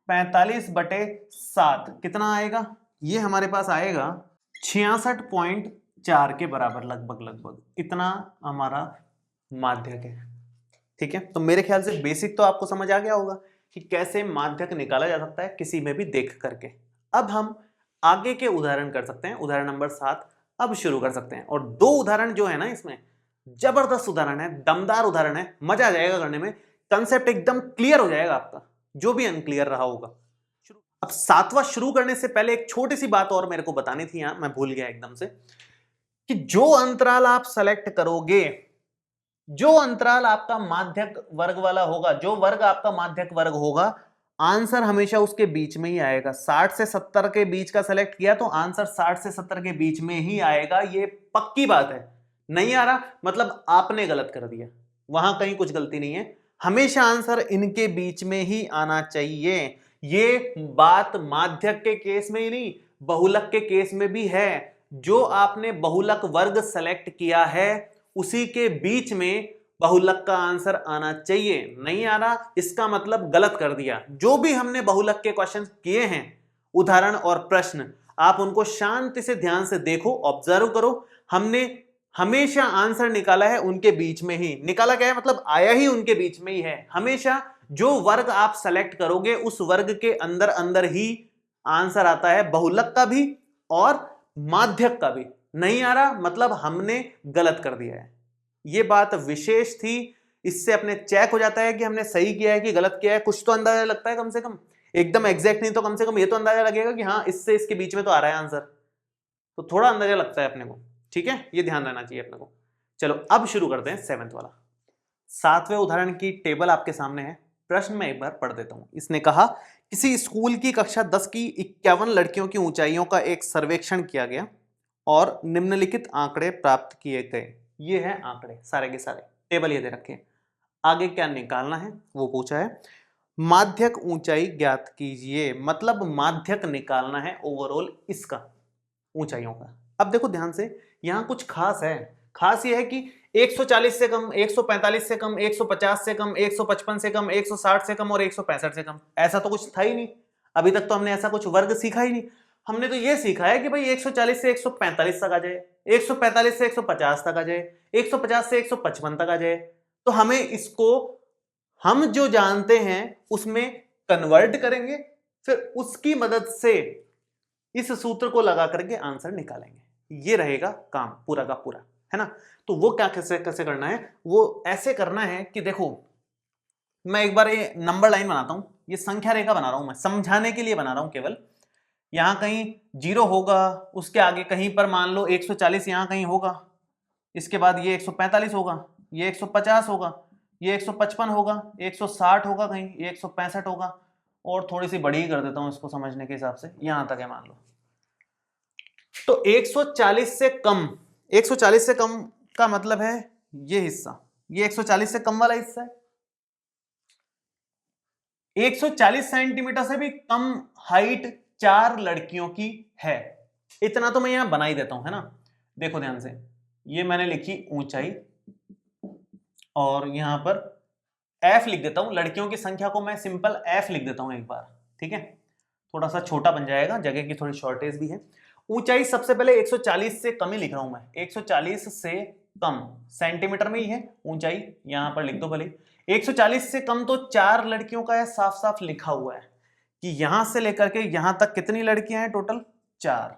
45 बटे 7, कितना आएगा? ये हमारे पास आएगा 66.4 के बराबर, लगभग इतना हमारा माध्यक है। ठीक है, तो मेरे ख्याल से बेसिक तो आपको समझ आ गया होगा कि कैसे माध्यक निकाला जा सकता है किसी में भी देख करके। अब हम आगे के उदाहरण कर सकते हैं, उदाहरण नंबर 7 अब शुरू कर सकते हैं। और दो उदाहरण जो है ना इसमें जबरदस्त उदाहरण है, दमदार उदाहरण है, मजा आ जाएगा करने में, कंसेप्ट एकदम क्लियर हो जाएगा आपका जो भी अनक्लियर रहा होगा। अब 7वां शुरू करने से पहले एक छोटी सी बात और मेरे को बतानी थी, यहां मैं भूल गया एकदम से, कि जो अंतराल आप सेलेक्ट करोगे, जो अंतराल आपका माध्यक वर्ग वाला होगा, जो वर्ग आपका माध्यक वर्ग होगा, आंसर हमेशा उसके बीच में ही आएगा। 60 से 70 के बीच का सेलेक्ट किया तो आंसर 60 से 70 के बीच में ही आएगा, ये पक्की बात है। नहीं आ रहा मतलब आपने गलत कर दिया, वहां कहीं कुछ गलती नहीं है, हमेशा आंसर इनके बीच में ही आना चाहिए। ये बात माध्यक के केस में ही नहीं, बहुलक के केस में भी है। जो आपने बहुलक वर्ग सेलेक्ट किया है उसी के बीच में बहुलक का आंसर आना चाहिए। नहीं आ रहा इसका मतलब गलत कर दिया। जो भी हमने बहुलक के क्वेश्चन किए हैं, उदाहरण और प्रश्न, आप उनको शांति से ध्यान से देखो, ऑब्जर्व करो। हमने हमेशा आंसर निकाला है उनके बीच में ही। निकाला क्या है मतलब आया ही उनके बीच में ही है। हमेशा जो वर्ग आप सेलेक्ट करोगे उस वर्ग के अंदर अंदर ही आंसर आता है, बहुलक का भी और माध्यक का भी। नहीं आ रहा मतलब हमने गलत कर दिया है। यह बात विशेष थी, इससे अपने चेक हो जाता है कि हमने सही किया है कि गलत किया है। कुछ तो अंदाजा लगता है, कम से कम एकदम एग्जैक्ट नहीं तो कम से कम ये तो अंदाजा लगेगा कि हाँ इससे इसके बीच में तो आ रहा है आंसर, तो थोड़ा अंदाजा लगता है अपने को। ठीक है, ये ध्यान रहना चाहिए अपने को। चलो अब शुरू करते हैं 7th वाला। 7वें उदाहरण की टेबल आपके सामने है, प्रश्न में एक बार पढ़ देता हूं। इसने कहा किसी स्कूल की कक्षा 10 की 51 लड़कियों की ऊंचाइयों का एक सर्वेक्षण किया गया और निम्नलिखित आंकड़े प्राप्त किए गए। ये है आंकड़े सारे के सारे, टेबल ये दे रखे हैं। आगे क्या निकालना है वो पूछा है। माध्यक ऊंचाई ज्ञात कीजिए, मतलब माध्यक निकालना है ओवरऑल इसका, ऊंचाइयों का। अब देखो ध्यान से, यहां कुछ खास है। खास ये है कि 140 से कम, 145 से कम, 150 से कम, 155 से कम, 160 से कम और 165 से कम, ऐसा तो कुछ था ही नहीं। अभी तक तो हमने ऐसा कुछ वर्ग सीखा ही नहीं। हमने तो ये सीखा है कि भाई 140 से 145 तक आ जाए, 145 से 150 तक आ जाए, 150 से 155 तक आ जाए। तो हमें इसको हम जो जानते हैं उसमें कन्वर्ट करेंगे, फिर उसकी मदद से इस सूत्र को लगा करके आंसर निकालेंगे। ये रहेगा काम पूरा का पूरा, है ना। तो वो क्या कैसे कैसे करना है, वो ऐसे करना है कि देखो मैं एक बार ये नंबर लाइन बनाता हूं, ये संख्या रेखा बना रहा हूं, मैं समझाने के लिए बना रहा हूं केवल। यहां कहीं 0 होगा, उसके आगे कहीं पर मान लो 140 यहां कहीं होगा, इसके बाद ये 145 होगा, ये 150 होगा, ये 155 होगा, 160 होगा, कहीं ये 165 होगा, और थोड़ी सी बड़ी ही कर देता हूं इसको समझने के हिसाब से, यहां तक है मान लो। तो 140 से कम, 140 से कम का मतलब है ये हिस्सा, ये 140 से कम वाला हिस्सा है। 140 सेंटीमीटर से भी कम हाइट 4 लड़कियों की है। इतना तो मैं यहां बना ही देता हूं, है ना। देखो ध्यान से, ये मैंने लिखी ऊंचाई और यहां पर f लिख देता हूं। लड़कियों की संख्या को मैं सिंपल f लिख देता हूं एक बार, ठीक है। थोड़ा सा छोटा बन जाएगा, जगह की थोड़ी शॉर्टेज भी है। ऊंचाई सबसे पहले 140 से कम ही लिख रहा हूं मैं, 140 से कम सेंटीमीटर में ही है ऊंचाई, यहां पर लिख दो भले। 140 से कम तो 4 लड़कियों का है, साफ साफ लिखा हुआ है कि यहां से लेकर के यहां तक कितनी लड़कियां हैं टोटल, 4।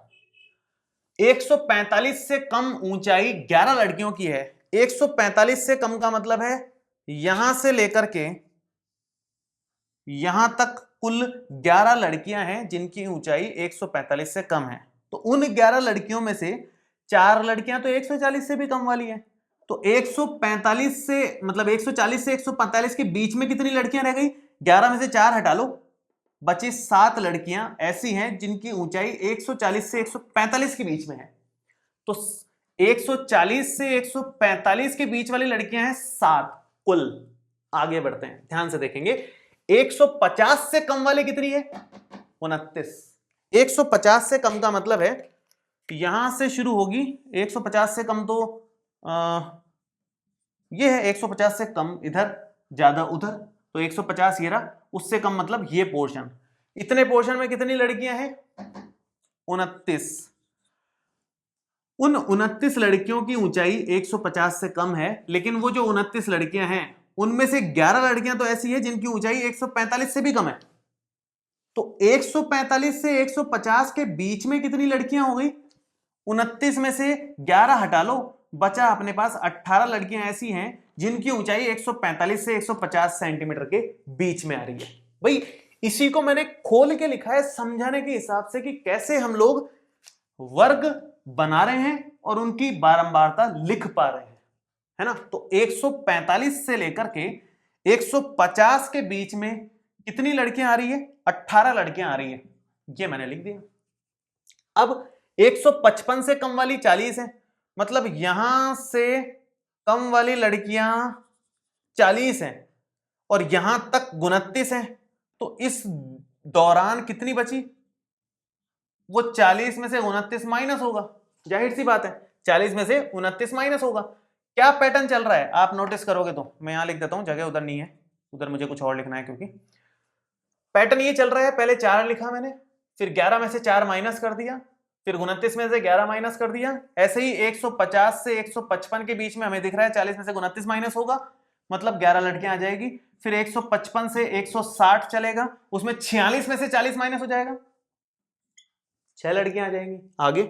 145 से कम ऊंचाई 11 लड़कियों की है। 145 से कम का मतलब है यहां से लेकर के यहां तक कुल 11 लड़कियां हैं जिनकी ऊंचाई 145 से कम है। तो उन 11 लड़कियों में से 4 लड़कियां तो 140 से भी कम वाली हैं। तो 145 से मतलब 140 से 145 के बीच में कितनी लड़कियां रह गई, 11 में से 4 हटा लो, बची 7 लड़कियां ऐसी हैं जिनकी ऊंचाई 140 से 145 के बीच में है। तो 140 से 145 के बीच वाली लड़कियां हैं 7 कुल। आगे बढ़ते हैं, ध्यान से देखेंगे। 150 से कम वाली कितनी है, 29। 150 से कम का मतलब है यहां से शुरू होगी, 150 से कम तो ये है, 150 से कम इधर, ज्यादा उधर, तो 150 ये रहा, उससे कम मतलब ये पोर्शन। इतने पोर्शन में कितनी लड़कियां हैं, 29। उन 29 लड़कियों की ऊंचाई 150 से कम है, लेकिन वो जो 29 लड़कियां हैं उनमें से 11 लड़कियां तो ऐसी है जिनकी ऊंचाई 145 से भी कम है। तो 145 से 150 के बीच में कितनी लड़कियां हो गई, 29 में से 11 हटा लो, बचा अपने पास 18 लड़कियां ऐसी हैं जिनकी ऊंचाई 145 से 150 सेंटीमीटर के बीच में आ रही है। भाई इसी को मैंने खोल के लिखा है समझाने के हिसाब से कि कैसे हम लोग वर्ग बना रहे हैं और उनकी बारंबारता लिख पा रहे हैं, है ना। तो 145 से लेकर के 150 के बीच में कितनी लड़कियां आ रही है, 18 लड़कियां आ रही है, ये मैंने लिख दिया। अब 155 से कम वाली 40 है, मतलब यहां से कम वाली लड़कियां 40 हैं और यहां तक 29 है। तो इस दौरान कितनी बची, वो 40 में से 29 माइनस होगा, जाहिर सी बात है 40 में से 29 माइनस होगा। क्या पैटर्न चल रहा है आप नोटिस करोगे तो, मैं यहां लिख देता हूं, जगह उधर नहीं है, उधर मुझे कुछ और लिखना है, क्योंकि पैटर्न ये चल रहा है, पहले 4 लिखा मैंने, फिर 11 में से 4 माइनस कर दिया, फिर 29 में से 11 माइनस कर दिया। ऐसे ही 150 से 155 के बीच में हमें दिख रहा है 40 में से 29 माइनस होगा, मतलब 11 लड़कियां आ जाएगी। फिर 155 से 160 चलेगा, उसमें 46 में से 40 माइनस हो जाएगा, 6 लड़कियां आ जाएंगी। आगे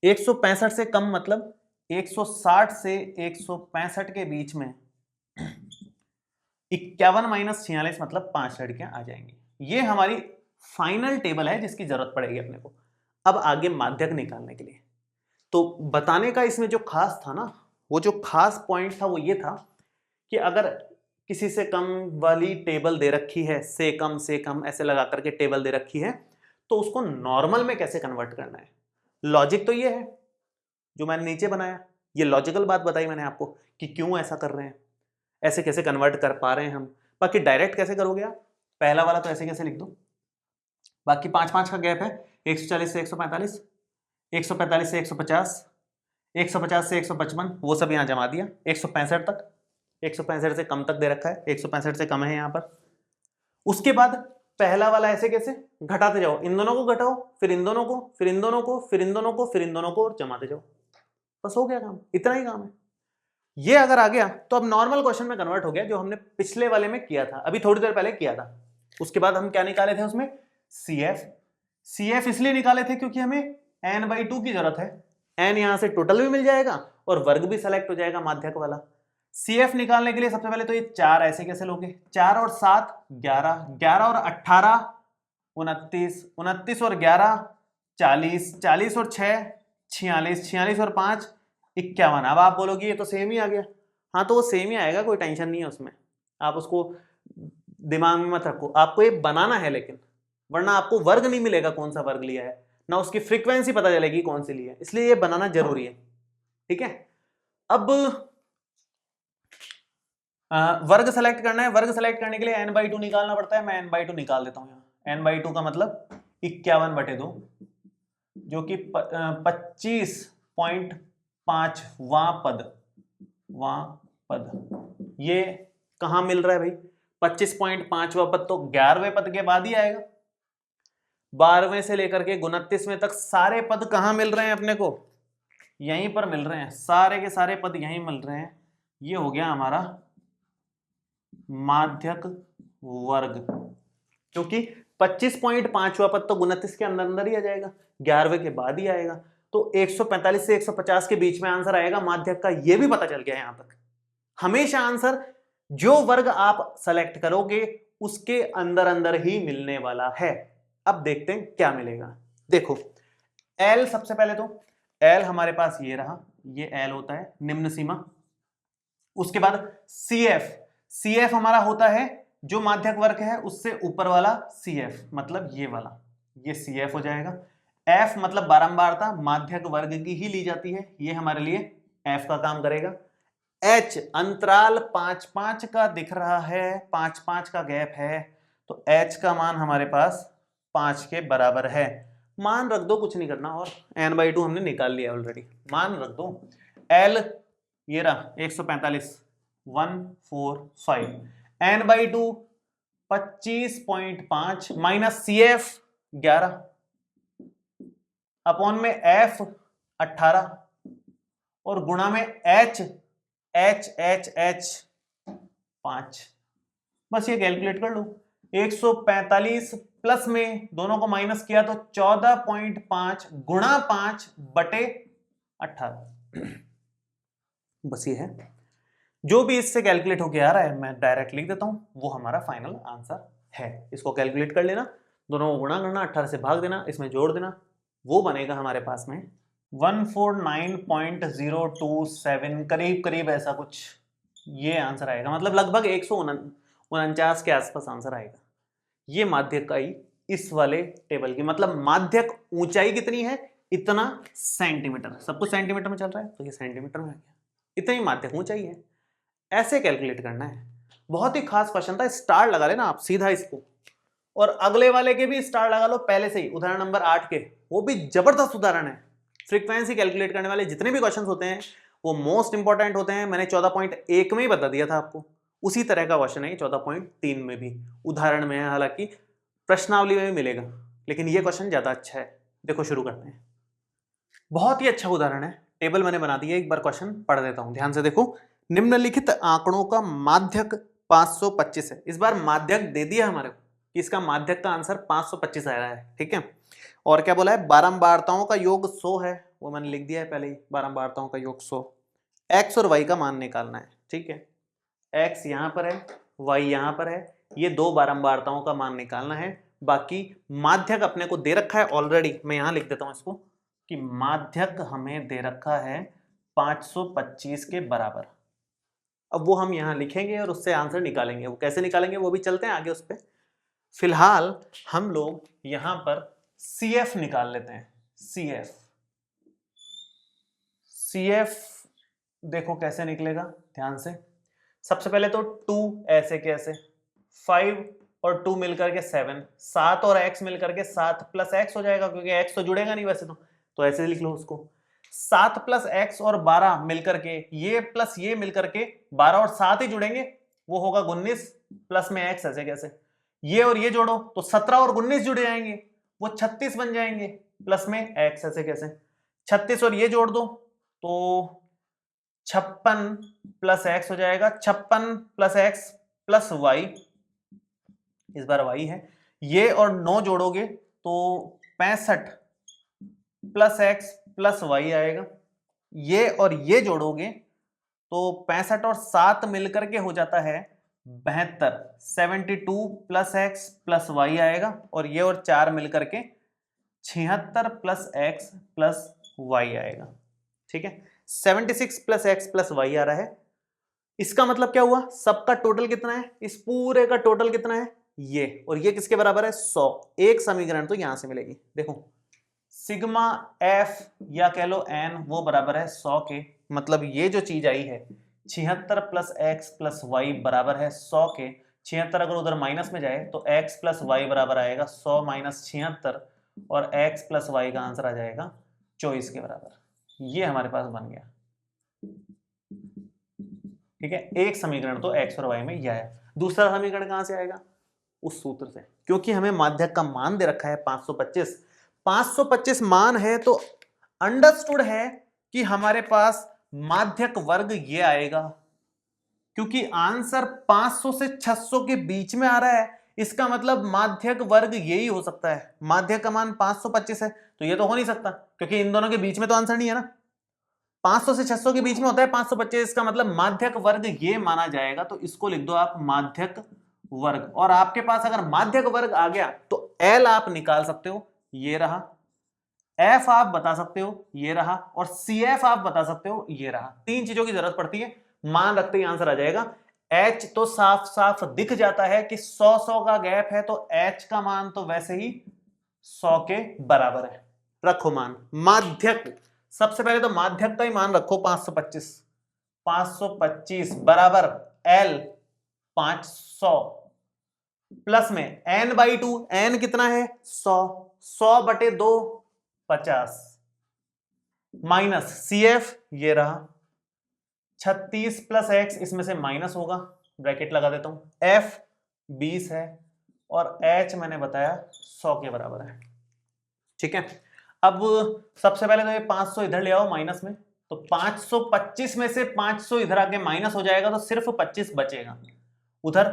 165 से कम मतलब 160 से 165 के बीच में 51 माइनस 46 मतलब 5 लड़कियां आ जाएंगी। ये हमारी फाइनल टेबल है जिसकी जरूरत पड़ेगी अपने को अब आगे माध्यक निकालने के लिए। तो बताने का इसमें जो खास था ना, वो जो खास पॉइंट था वो ये था कि अगर किसी से कम वाली टेबल दे रखी है, से कम ऐसे लगा करके टेबल दे रखी है, तो उसको नॉर्मल में कैसे कन्वर्ट करना है। लॉजिक तो ये है जो मैंने नीचे बनाया, ये लॉजिकल बात बताई मैंने आपको कि क्यों ऐसा कर रहे हैं, ऐसे कैसे कन्वर्ट कर पा रहे हैं हम। बाकी डायरेक्ट कैसे करोगे आप, पहला वाला तो ऐसे कैसे लिख दो, बाकी 5 का गैप है, 140 से 145, 145 से 150, 150 से 155, वो सब यहाँ जमा दिया, 165 तक, 165 से कम तक दे रखा है, 165 से कम है यहाँ पर। उसके बाद पहला वाला ऐसे कैसे घटाते जाओ, इन दोनों को घटाओ, फिर इन दोनों को, फिर इन दोनों को, फिर इन दोनों को, फिर इन दोनों को, और जमाते जाओ, बस हो गया काम, इतना ही काम है। ये अगर आ गया तो अब नॉर्मल क्वेश्चन में कन्वर्ट हो गया, जो हमने पिछले वाले में किया था, अभी थोड़ी देर पहले किया था। उसके बाद हम क्या निकाले थे उसमें, CF इसलिए निकाले थे क्योंकि हमें n/2 की जरूरत है, n यहां से टोटल भी मिल जाएगा और वर्ग भी सेलेक्ट हो जाएगा माध्यक वाला। CF निकालने के लिए सबसे पहले तो ये 4 ऐसे कैसे लोगे, 4 और 7 11, 11 और 18 29, 29 और 11 40, 40 और 6 46, 46 और 5 51। अब आप बोलोगे ये तो सेम ही आ गया, हाँ तो वो सेम ही आएगा, कोई टेंशन नहीं है उसमें, आप उसको दिमाग में मत रखो, आपको ये बनाना है लेकिन, वरना आपको वर्ग नहीं मिलेगा कौन सा वर्ग लिया है, ना उसकी फ्रीक्वेंसी पता चलेगी कौन सी ली है, इसलिए ये बनाना जरूरी है। ठीक है, अब वर्ग सेलेक्ट करना है, वर्ग सेलेक्ट करने के लिए n/2 निकालना पड़ता है, मैं n/2 निकाल देता हूं यहाँ, n/2 का मतलब 51/2, जो कि 25.5वां पद, ये कहां मिल रहा है भाई, 25.5वां पद तो 11वें पद के बाद ही आएगा, 12वें से लेकर के 29वें तक सारे पद कहां मिल रहे हैं अपने को, यहीं पर मिल रहे हैं, सारे के सारे पद यहीं मिल रहे हैं, ये हो गया हमारा माध्यक वर्ग, क्योंकि 25.5वां पद तो 29 के अंदर अंदर ही आ जाएगा, 11वें के बाद ही आएगा, तो 145 से 150 के बीच में आंसर आएगा माध्यक का, ये भी पता चल गया यहां तक। हमेशा आंसर जो वर्ग आप सेलेक्ट करोगे उसके अंदर अंदर ही मिलने वाला है। अब देखते हैं क्या मिलेगा, देखो L, सबसे पहले तो L हमारे पास ये रहा, ये L होता है निम्न सीमा। उसके बाद CF हमारा होता है जो माध्यक वर्ग है उससे ऊपर वाला CF, मतलब ये वाला, ये CF हो जाएगा। F मतलब बारंबारता, माध्यक वर्ग की ही ली जाती है, ये हमारे लिए F का काम करेगा। H अंतराल 5-5 का दिख रहा है, 5-5 का गैप है, तो H का मान हमारे पास 5 के बराबर है, मान रख दो, कुछ नहीं करना, और n/2 हमने निकाल लिया ऑलरेडी, मान रख दो। L ये रहा 145, 145, n/2 25.5 माइनस CF 11 अपॉन में F 18 और गुणा में H 5, बस ये कैलकुलेट कर लो, 145 प्लस में दोनों को माइनस किया तो 14.5 गुणा 5/18, बस ये है, जो भी इससे कैलकुलेट होके आ रहा है मैं डायरेक्ट लिख देता हूं, वो हमारा फाइनल आंसर है। इसको कैलकुलेट कर लेना, दोनों को गुणा करना, 18 से भाग देना, इसमें जोड़ देना, वो बनेगा हमारे पास में 149.027 करीब करीब ऐसा कुछ ये आंसर आएगा, मतलब लगभग 149 के आसपास आंसर आएगा। ये माध्यक का ही इस वाले टेबल की, मतलब माध्यक ऊंचाई कितनी है, इतना सेंटीमीटर, सब कुछ सेंटीमीटर में चल रहा है तो ये सेंटीमीटर में आ गया, इतनी माध्यक ऊंचाई है, ऐसे कैलकुलेट करना है। बहुत ही खास क्वेश्चन था, स्टार लगा लेना आप सीधा इसको, और अगले वाले के भी स्टार लगा लो पहले से ही, उदाहरण नंबर 8 के, वो भी जबरदस्त उदाहरण है। फ्रीक्वेंसी कैलकुलेट करने वाले जितने भी क्वेश्चंस होते हैं वो मोस्ट इंपॉर्टेंट होते हैं, मैंने 14.1 में ही बता दिया था आपको, उसी तरह का क्वेश्चन है 14.3 में भी, उदाहरण में है, हालांकि प्रश्नावली में भी मिलेगा, लेकिन ये क्वेश्चन ज्यादा अच्छा है। देखो शुरू करते हैं, बहुत ही अच्छा उदाहरण है, टेबल मैंने बना दी है, एक बार क्वेश्चन पढ़ देता हूं, ध्यान से देखो। निम्नलिखित आंकड़ों का माध्यक 525 है, इस बार माध्यक दे दिया हमारे को कि इसका माध्यक का आंसर 525 आ रहा है, ठीक है। और क्या बोला है, बारंबारताओं का योग 100 है, वो मैंने लिख दिया है पहले ही, बारंबारताओं का योग 100, x और y का मान निकालना है, ठीक है, x यहां पर है, y यहां पर है, ये दो बारंबारताओं का मान निकालना है। बाकी माध्यक अपने को दे रखा है ऑलरेडी, मैं यहां लिख देता हूं इसको कि माध्यक हमें दे रखा है 525 के बराबर। अब वो हम यहां लिखेंगे और उससे आंसर निकालेंगे, वो कैसे निकालेंगे वो भी चलते हैं आगे उस पर। फिलहाल हम लोग यहां पर CF निकाल लेते हैं, CF देखो कैसे निकलेगा ध्यान से। सबसे पहले तो 2 ऐसे कैसे, 5 और 2 मिलकर के 7, 7 और x मिलकर के 7 प्लस x हो जाएगा, क्योंकि x तो जुड़ेगा नहीं वैसे तो ऐसे लिख लो उसको। 7 प्लस x और 12 मिलकर के, ये प्लस ये मिलकर के 12 और 7 ही जुड़ेंगे, वो होगा 19 प्लस में x ऐसे कैसे। ये और ये जोड़ो तो 17 और 19 जुड़ जाएंगे, वो 36 बन जाएंगे, प्लस में x ऐसे कैसे। 36 और ये जोड़ दो तो 56 प्लस x हो जाएगा, 56 प्लस x प्लस y, इस बार y है। ये और 9 जोड़ोगे तो 65 प्लस x प्लस y आएगा। ये और ये जोड़ोगे तो 65 और 7 मिलकर के हो जाता है 72, 72 प्लस x प्लस y आएगा, और ये और 4 मिलकर के 76 प्लस x प्लस y आएगा। ठीक है, 76 प्लस x प्लस y आ रहा है। इसका मतलब क्या हुआ, सबका टोटल कितना है, इस पूरे का टोटल कितना है ये, और ये किसके बराबर है 100। एक समीकरण तो यहां से मिलेगी, देखो सिग्मा f या कह लो n वो बराबर है 100 के, मतलब ये जो चीज आई है 76 प्लस x प्लस y बराबर है 100 के। 76 अगर उधर माइनस में जाए तो x प्लस y बराबर आएगा 100 माइनस 76, और x प्लस y का आंसर आ जाएगा 24 के बराबर। ये हमारे पास बन गया। ठीक है, एक समीकरण तो x और y में यह है। दूसरा समीकरण कहां से आएगा, उस सूत्र से, क्योंकि हमें माध्यक का मान दे रखा है 525। 525 मान है तो अंडरस्टूड है कि हमारे पास माध्यक वर्ग ये आएगा, क्योंकि आंसर 500 से 600 के बीच में आ रहा है, इसका मतलब माध्यक वर्ग यही हो सकता है। माध्यक का मान 525 है तो ये तो हो नहीं सकता, क्योंकि इन दोनों के बीच में तो आंसर नहीं है ना। 500 से 600 के बीच में होता है 525, इसका मतलब माध्यक वर्ग ये माना जाएगा, तो इसको लिख दो आप माध्यक वर्ग। और आपके पास अगर माध्यक वर्ग आ गया तो L आप निकाल सकते हो, ये रहा, F आप बता सकते हो, ये रहा, और CF आप बता सकते हो, ये रहा। 3 चीजों की जरूरत पड़ती है, मान रखते ही आंसर आ जाएगा। H तो साफ साफ दिख जाता है कि 100 का गैप है, तो H का मान तो वैसे ही 100 के बराबर है। रखो मान माध्यक, सबसे पहले तो माध्यक का ही मान रखो 525। 525 बराबर L 500 प्लस में n/2, n कितना है 100, 100 बटे 2 50, माइनस CF ये रहा 36 प्लस x, इसमें से माइनस होगा, ब्रैकेट लगा देता हूं, F 20 है, और H मैंने बताया 100 के बराबर है। ठीक है, अब सबसे पहले तो ये 500 इधर ले आओ माइनस में, तो 525 में से 500 इधर आके माइनस हो जाएगा, तो सिर्फ 25 बचेगा। उधर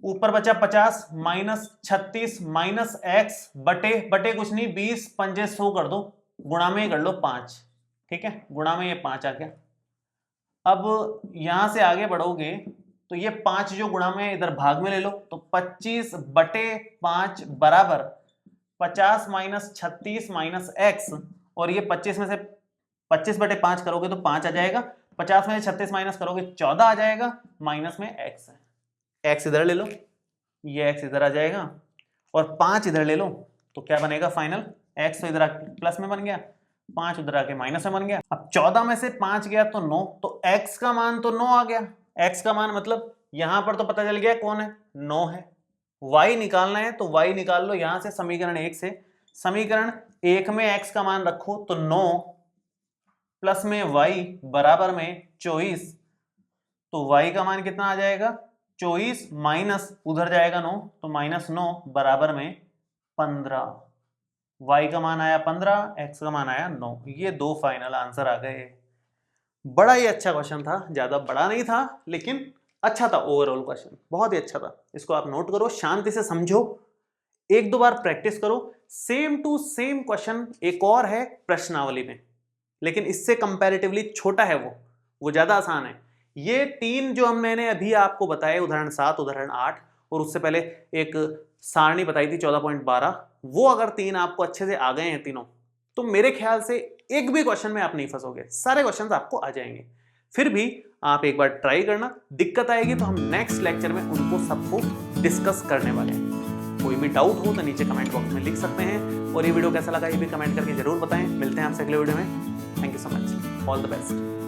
ऊपर बचा 50 माइनस 36 माइनस x बटे कुछ नहीं 20 पंजे 100 कर दो, गुणा में कर लो 5। ठीक है, गुणा में ये 5 आ गया। अब यहां से आगे बढ़ोगे तो ये 5 जो गुणा में इधर भाग में ले लो, तो 25 बटे 5 बराबर 50 माइनस 36 माइनस x, और ये 25 में से 25 बटे 5 करोगे तो 5 आ जाएगा, 50 में से 36 माइनस करोगे 14 आ जाएगा, माइनस में x है। x इधर ले लो, ये x इधर आ जाएगा, और 5 इधर ले लो, तो क्या बनेगा फाइनल, x तो इधर आके प्लस में बन गया, 5 उधर आके माइनस में बन गया। अब 14 में से 5 गया तो 9, तो x का मान तो 9 आ गया। x का मान मतलब यहां पर तो पता चल गया कौन है, 9 है। y निकालना है तो y निकाल लो यहां से समीकरण 1 से। समीकरण 1 में x का मान रखो तो 9 प्लस में y बराबर में 24, तो y का मान कितना आ जाएगा 24 माइनस उधर जाएगा 9, तो माइनस 9 बराबर में 15। y का मान आया 15, x का मान आया 9। ये दो फाइनल आंसर आ गए। बड़ा ही अच्छा क्वेश्चन था, ज्यादा बड़ा नहीं था लेकिन अच्छा था। ओवरऑल क्वेश्चन बहुत ही अच्छा था। इसको आप नोट करो, शांति से समझो, एक दो बार प्रैक्टिस करो। सेम टू सेम क्वेश्चन एक और है प्रश्नावली में, लेकिन इससे कंपैरेटिवली छोटा है, वो ज्यादा आसान है। ये 3 जो मैंने अभी आपको बताए, उदाहरण 7, उदाहरण 8, और उससे पहले एक सारणी बताई थी 14.12, वो अगर 3 आपको अच्छे से आ गए हैं तीनों, तो मेरे ख्याल से एक भी क्वेश्चन में आप नहीं फंसोगे, सारे क्वेश्चंस आपको आ जाएंगे। फिर भी आप एक बार ट्राई करना, दिक्कत आएगी तो हम नेक्स्ट लेक्चर में उनको सबको डिस्कस करने वाले हैं। कोई भी डाउट हो तो नीचे कमेंट बॉक्स में लिख सकते हैं, और ये वीडियो कैसा लगा ये भी कमेंट करके जरूर बताएं। मिलते हैं आपसे अगले वीडियो में। Thank you so much, all the best.